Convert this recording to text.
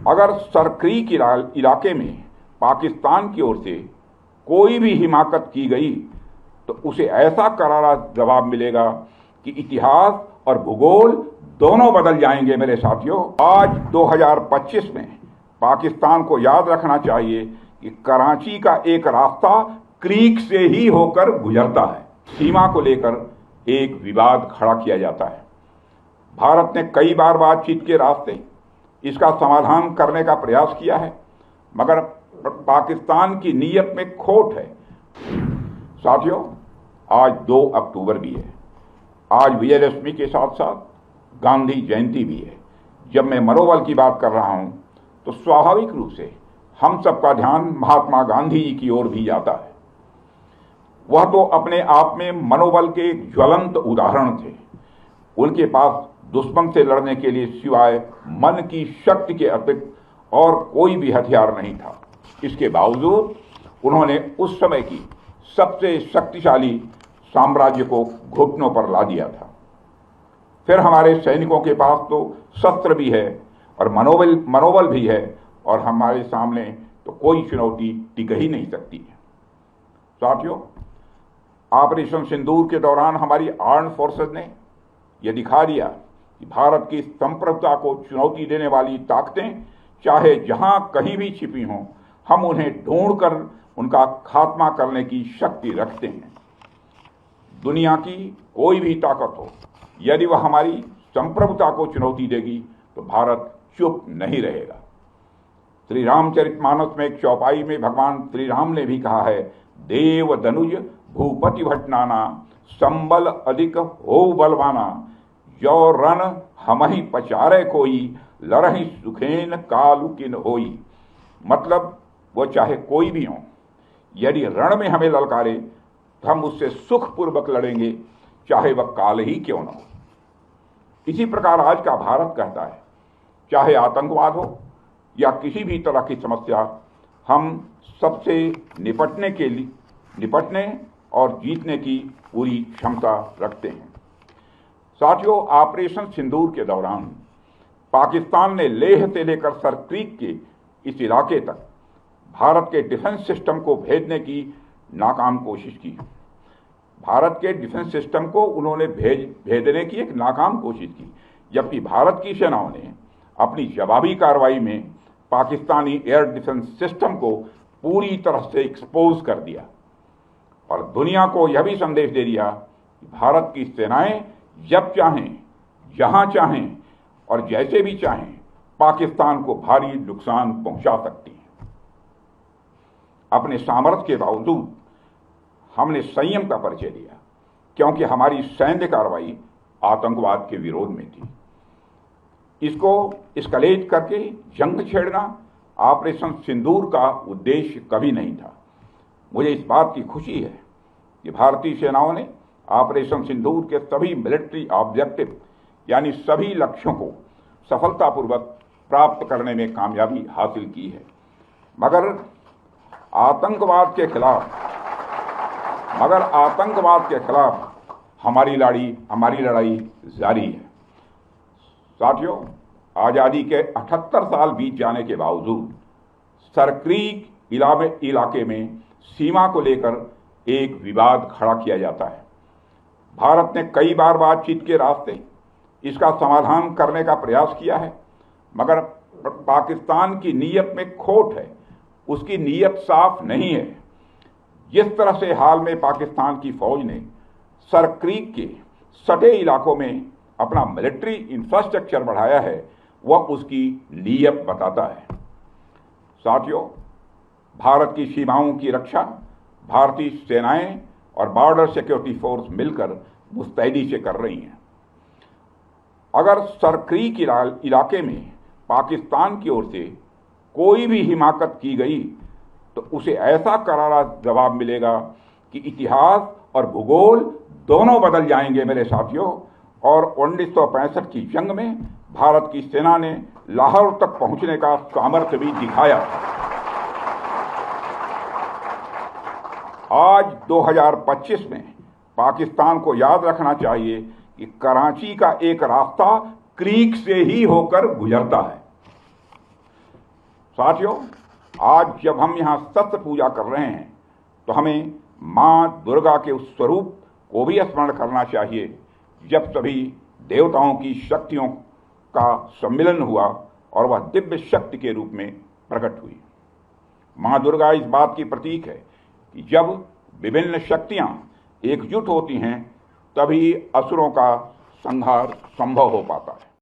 अगर सरक्रीक इलाके में पाकिस्तान की ओर से कोई भी हिमाकत की गई तो उसे ऐसा करारा जवाब मिलेगा कि इतिहास और भूगोल दोनों बदल जाएंगे। मेरे साथियों, आज 2025 में पाकिस्तान को याद रखना चाहिए कि कराची का एक रास्ता क्रीक से ही होकर गुजरता है। सीमा को लेकर एक विवाद खड़ा किया जाता है। भारत ने कई बार बातचीत के रास्ते इसका समाधान करने का प्रयास किया है, मगर पाकिस्तान की नीयत में खोट है। साथियों, आज 2 अक्टूबर भी है। आज विजयदशमी के साथ साथ गांधी जयंती भी है। जब मैं मनोबल की बात कर रहा हूं तो स्वाभाविक रूप से हम सबका ध्यान महात्मा गांधी जी की ओर भी जाता है। वह तो अपने आप में मनोबल के एक ज्वलंत उदाहरण थे। उनके पास दुश्मन से लड़ने के लिए सिवाय मन की शक्ति के अतिरिक्त और कोई भी हथियार नहीं था। इसके बावजूद उन्होंने उस समय की सबसे शक्तिशाली साम्राज्य को घुटनों पर ला दिया था। फिर हमारे सैनिकों के पास तो शस्त्र भी है और मनोबल भी है, और हमारे सामने तो कोई चुनौती टिक ही नहीं सकती है। साथियों, ऑपरेशन सिंदूर के दौरान हमारी आर्म्ड फोर्सेज ने यह दिखा दिया कि भारत की संप्रभुता को चुनौती देने वाली ताकतें चाहे जहां कहीं भी छिपी हों, हम उन्हें ढूंढकर उनका खात्मा करने की शक्ति रखते हैं। दुनिया की कोई भी ताकत हो, यदि वह हमारी संप्रभुता को चुनौती देगी तो भारत चुप नहीं रहेगा। श्री रामचरितमानस में एक चौपाई में भगवान श्री राम ने भी कहा है, देव धनुज भूपति भटनाना, संबल अधिक हो बलवाना, जो रण हमहि पचारे कोई, लड़हि सुखेन कालु किन होई। मतलब वो चाहे कोई भी हो, यदि रण में हमें ललकारे तो हम उससे सुखपूर्वक लड़ेंगे, चाहे वह काल ही क्यों न हो। इसी प्रकार आज का भारत कहता है, चाहे आतंकवाद हो या किसी भी तरह की समस्या, हम सबसे निपटने और जीतने की पूरी क्षमता रखते हैं। साथियों, ऑपरेशन सिंदूर के दौरान पाकिस्तान ने लेह से लेकर सरक्रीक के इस इलाके तक भारत के डिफेंस सिस्टम को भेजने की नाकाम कोशिश की। भारत के डिफेंस सिस्टम को उन्होंने भेजने की एक नाकाम कोशिश की, जबकि भारत की सेनाओं ने अपनी जवाबी कार्रवाई में पाकिस्तानी एयर डिफेंस सिस्टम को पूरी तरह से एक्सपोज कर दिया और दुनिया को यह भी संदेश दे दिया कि भारत की सेनाएं जब चाहें, जहां चाहें और जैसे भी चाहें पाकिस्तान को भारी नुकसान पहुंचा सकती हैं। अपने सामर्थ्य के बावजूद हमने संयम का परिचय दिया, क्योंकि हमारी सैन्य कार्रवाई आतंकवाद के विरोध में थी। इसको एस्केलेट करके जंग छेड़ना ऑपरेशन सिंदूर का उद्देश्य कभी नहीं था। मुझे इस बात की खुशी है कि भारतीय सेनाओं ने ऑपरेशन सिंदूर के सभी मिलिट्री ऑब्जेक्टिव यानी सभी लक्ष्यों को सफलतापूर्वक प्राप्त करने में कामयाबी हासिल की है। मगर आतंकवाद के खिलाफ हमारी लड़ाई जारी है। साथियों, आजादी के 78 साल बीत जाने के बावजूद सरक्रीक इलाके में सीमा को लेकर एक विवाद खड़ा किया जाता है। भारत ने कई बार बातचीत के रास्ते इसका समाधान करने का प्रयास किया है, मगर पाकिस्तान की नीयत में खोट है। उसकी नीयत साफ नहीं है। जिस तरह से हाल में पाकिस्तान की फौज ने सरक्रीक के सटे इलाकों में अपना मिलिट्री इंफ्रास्ट्रक्चर बढ़ाया है, वह उसकी नीयत बताता है। साथियों, भारत की सीमाओं की रक्षा भारतीय सेनाएं और बॉर्डर सिक्योरिटी फोर्स मिलकर मुस्तैदी से कर रही हैं। अगर सरक्रीक इलाके में पाकिस्तान की ओर से कोई भी हिमाकत की गई तो उसे ऐसा करारा जवाब मिलेगा कि इतिहास और भूगोल दोनों बदल जाएंगे। मेरे साथियों, और 1965 की जंग में भारत की सेना ने लाहौर तक पहुंचने का सामर्थ्य भी दिखाया। आज 2025 में पाकिस्तान को याद रखना चाहिए कि कराची का एक रास्ता क्रीक से ही होकर गुजरता है। साथियों, आज जब हम यहाँ शस्त्र पूजा कर रहे हैं तो हमें माँ दुर्गा के उस स्वरूप को भी स्मरण करना चाहिए जब सभी देवताओं की शक्तियों का सम्मिलन हुआ और वह दिव्य शक्ति के रूप में प्रकट हुई। माँ दुर्गा इस बात की प्रतीक है कि जब विभिन्न शक्तियां एकजुट होती हैं तभी असुरों का संहार संभव हो पाता है।